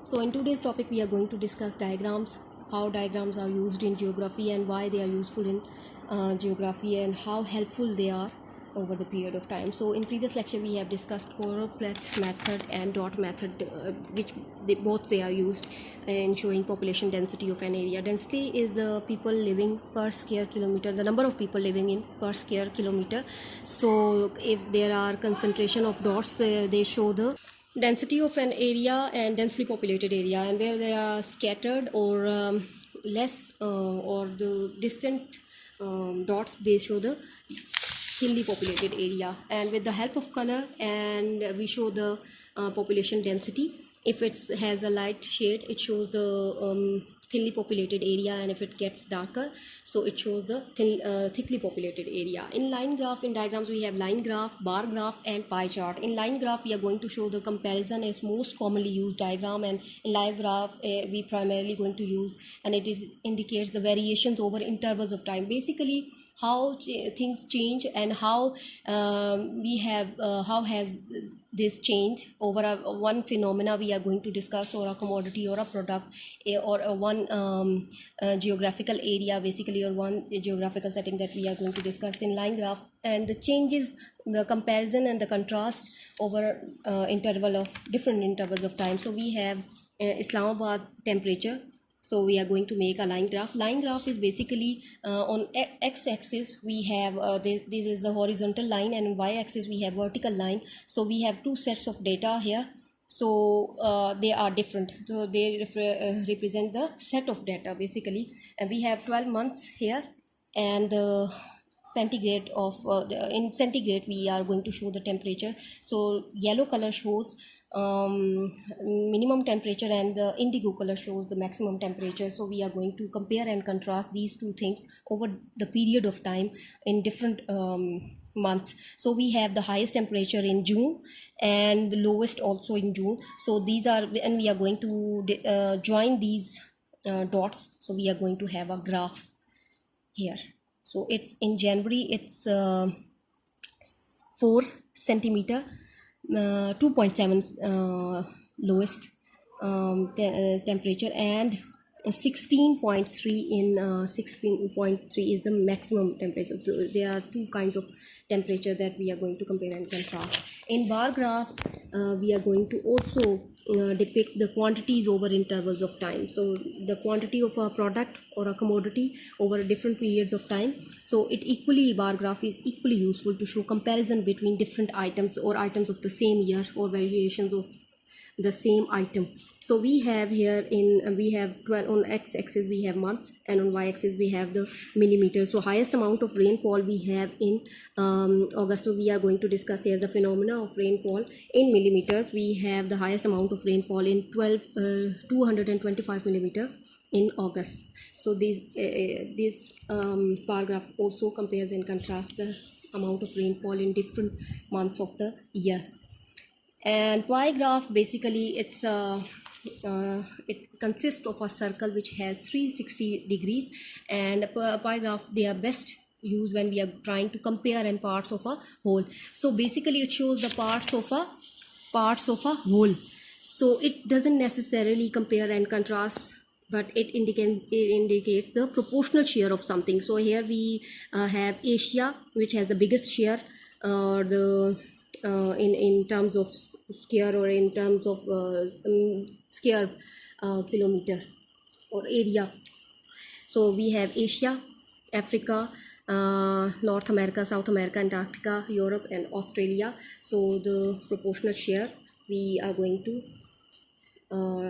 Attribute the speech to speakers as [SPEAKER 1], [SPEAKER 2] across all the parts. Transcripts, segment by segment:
[SPEAKER 1] So in today's topic we are going to discuss diagrams, how diagrams are used in geography and why they are useful in geography and how helpful they are over the period of time. So in previous lecture we have discussed choropleth method and dot method, which they are used in showing population density of an area. Density is the people living per square kilometer, the number of people living in per square kilometer. So if there are concentration of dots, they show the density of an area and densely populated area, and where they are scattered or less or the distant dots, they show the thinly populated area. And with the help of color, and we show the population density. If it has a light shade, it shows the thinly populated area, and if it gets darker, so it shows the thickly populated area. In line graph, in diagrams, we have line graph, bar graph, and pie chart. In line graph, we are going to show the comparison as most commonly used diagram, and in line graph we primarily going to use, and indicates the variations over intervals of time, basically how things change and how how has this change over one phenomena we are going to discuss, or a commodity or a product, or one geographical area basically, or one geographical setting that we are going to discuss in line graph, and the changes, the comparison and the contrast over interval of different intervals of time. So we have Islamabad's temperature. So we are going to make a line graph. Line graph is basically on x-axis we have this is the horizontal line, and on y-axis we have vertical line. So we have two sets of data here. So they are different. So they represent the set of data basically, and we have 12 months here, and the centigrade of in centigrade we are going to show the temperature. So yellow color shows minimum temperature, and the indigo color shows the maximum temperature. So we are going to compare and contrast these two things over the period of time in different months. So we have the highest temperature in June and the lowest also in June. So these are, and we are going to join these dots. So we are going to have a graph here. So it's in January, it's 4 centimeter, 2.7 lowest temperature, and 16.3 in 16.3 is the maximum temperature. So there are two kinds of temperature that we are going to compare and contrast. In bar graph we are going to also depict the quantities over intervals of time. So the quantity of a product or a commodity over different periods of time. So bar graph is equally useful to show comparison between different items or items of the same year, or variations of the same item. So we have here we have 12 on x-axis we have months, and on y-axis we have the millimeters. So highest amount of rainfall we have in August. So we are going to discuss here the phenomena of rainfall in millimeters. We have the highest amount of rainfall in 225 millimeter in August. So this paragraph also compares and contrasts the amount of rainfall in different months of the year. And pie graph, basically it consists of a circle which has 360 degrees, and pie graph, they are best used when we are trying to compare and parts of a whole. So basically it shows the parts of a whole. So it doesn't necessarily compare and contrast, but it indicates the proportional share of something. So here we have Asia, which has the biggest share, in terms of square, or in terms of square kilometer or area. So we have Asia, Africa, North America, South America, Antarctica, Europe, and Australia. So the proportional share we are going to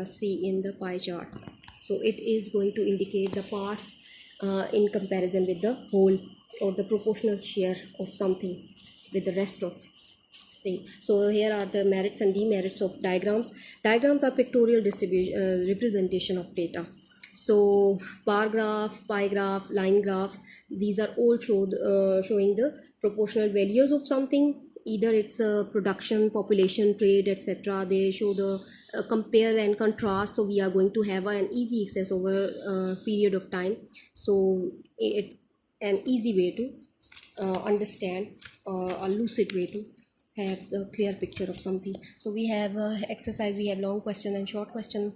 [SPEAKER 1] see in the pie chart. So it is going to indicate the parts in comparison with the whole, or the proportional share of something with the rest of thing. So here are the merits and demerits of diagrams. Diagrams are pictorial distribution representation of data. So bar graph, pie graph, line graph, these are all showing the proportional values of something. Either it's a production, population, trade, etc. They show the compare and contrast. So we are going to have an easy access over a period of time. So it's an easy way to understand, a lucid way to have the clear picture of something. So we have exercise, we have long question and short question.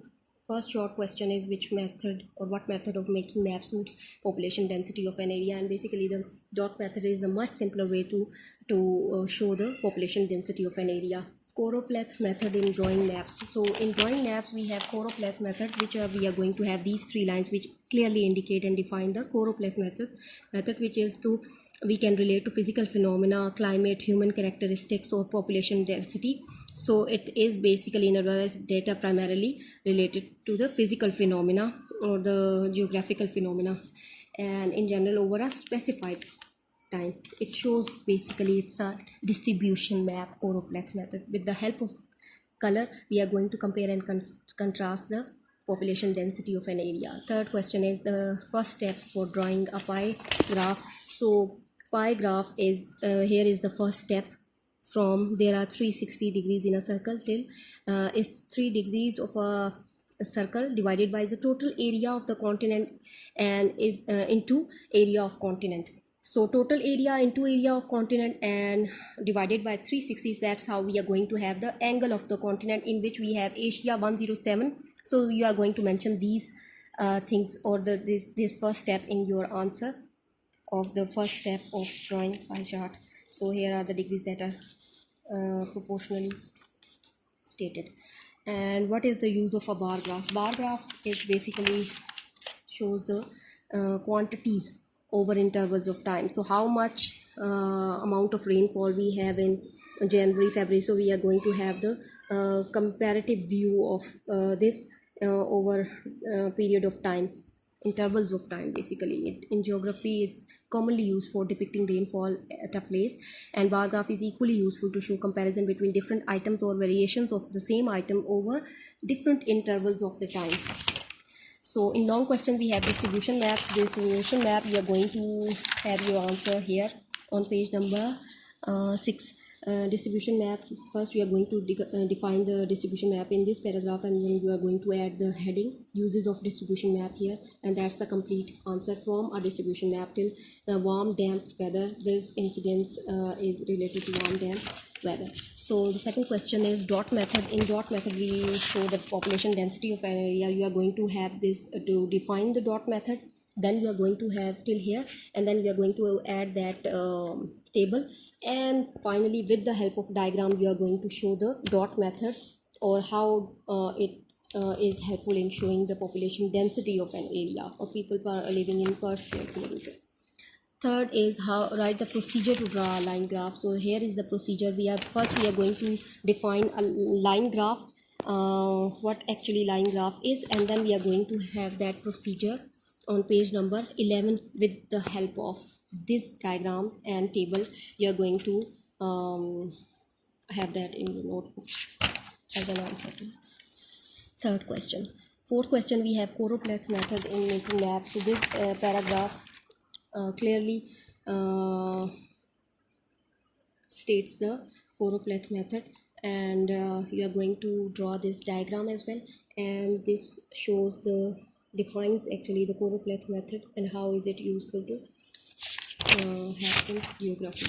[SPEAKER 1] First short question is which method or what method of making map suits population density of an area, and basically the dot method is a much simpler way to show the population density of an area. Choropleth method in drawing maps. So in drawing maps we have choropleth method, which we are going to have these three lines which clearly indicate and define the choropleth method, which is to we can relate to physical phenomena, climate, human characteristics, or population density. So it is basically in other words data primarily related to the physical phenomena or the geographical phenomena, and in general over a specified time. It shows basically it's a distribution map, choropleth method. With the help of color we are going to compare and contrast the population density of an area. Third question is the first step for drawing a pie graph. So pie graph is here is the first step. From there are 360 degrees in a circle till is 3 degrees of a circle divided by the total area of the continent and is into area of continent. So total area into area of continent and divided by 360. That's how we are going to have the angle of the continent, in which we have Asia 107. So you are going to mention these things or this first step in your answer of the first step of drawing pie chart. So here are the degrees that are proportionally stated. And what is the use of a bar graph? Bar graph is basically shows the quantities over intervals of time. So how much amount of rainfall we have in January, February. So we are going to have the comparative view of this over period of time, intervals of time. Basically in geography it's commonly used for depicting rainfall at a place, and bar graph is equally useful to show comparison between different items or variations of the same item over different intervals of the time. So in long question we have distribution map. Distribution map, you are going to have your answer here on page number 6. Distribution map, first we are going to define the distribution map in this paragraph, and then you are going to add the heading uses of distribution map here, and that's the complete answer from a distribution map till the warm damp weather. This incident is related to warm damp weather. So the second question is dot method. In dot method we show the population density of an area. You are going to have this to define the dot method, then we are going to have till here, and then we are going to add that table, and finally with the help of diagram we are going to show the dot method or how it is helpful in showing the population density of an area or people living in per square kilometer. Third is how write the procedure to draw a line graph. So here is the procedure. We are going to define a line graph, what actually line graph is, and then we are going to have that procedure on page number 11 with the help of this diagram and table. You are going to have that in your notebook as an answer to third question. Fourth question, we have choropleth method in making maps. So this paragraph clearly states the choropleth method, and you are going to draw this diagram as well, and this shows the defines actually the choropleth method and how is it useful to have in geography.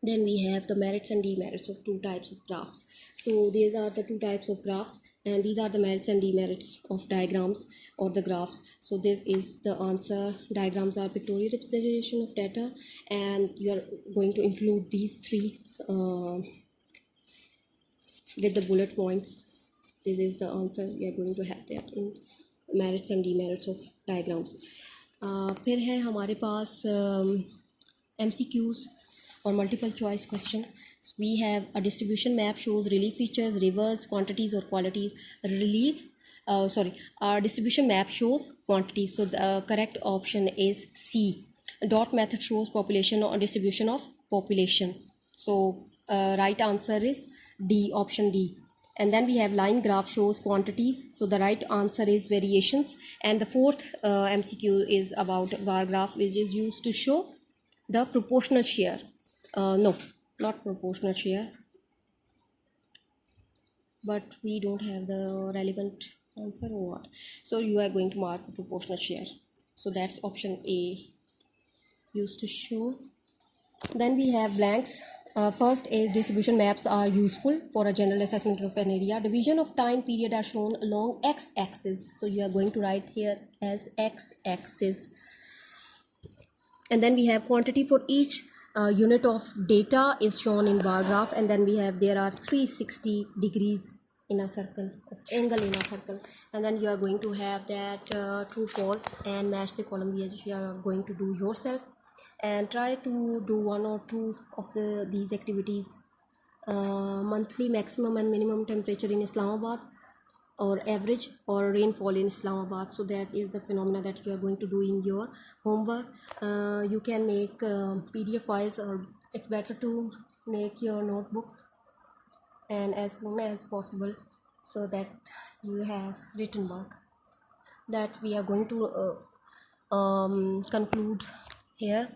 [SPEAKER 1] Then we have the merits and demerits of two types of graphs. So these are the two types of graphs, and these are the merits and demerits of diagrams or the graphs. So this is the answer. Diagrams are pictorial representation of data, and you are going to include these three with the bullet points. This is the answer. We are going to have that in merits and demerits of diagrams. फिर है हमारे पास MCQs or multiple choice question. We have a distribution map shows relief features, rivers, quantities or qualities. Our distribution map shows quantities, so the correct option is C. Dot method shows population or distribution of population, so right answer is D, option D. And then we have line graph shows quantities, so the right answer is variations. And the fourth MCQ is about bar graph, which is used to show the proportional share. No, not proportional share, but we don't have the relevant answer or what. So you are going to mark the proportional share. So that's option A used to show. Then we have blanks. First is distribution maps are useful for a general assessment of an area. Division of time period are shown along x-axis. So you are going to write here as x-axis. And then we have quantity for each unit of data is shown in bar graph. And then we have there are 360 degrees in a circle of angle in a circle. And then you are going to have that true false and match the column which you are going to do yourself. And try to do one or two of these activities. Monthly maximum and minimum temperature in Islamabad, or average or rainfall in Islamabad. So that is the phenomena that you are going to do in your homework. You can make PDF files, or it's better to make your notebooks and as soon as possible, so that you have written work. That we are going to conclude here,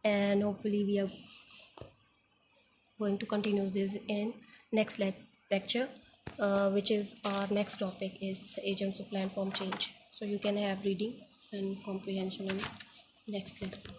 [SPEAKER 1] and hopefully we are going to continue this in next lecture, which is our next topic is agents of landform change. So you can have reading and comprehension in next lesson.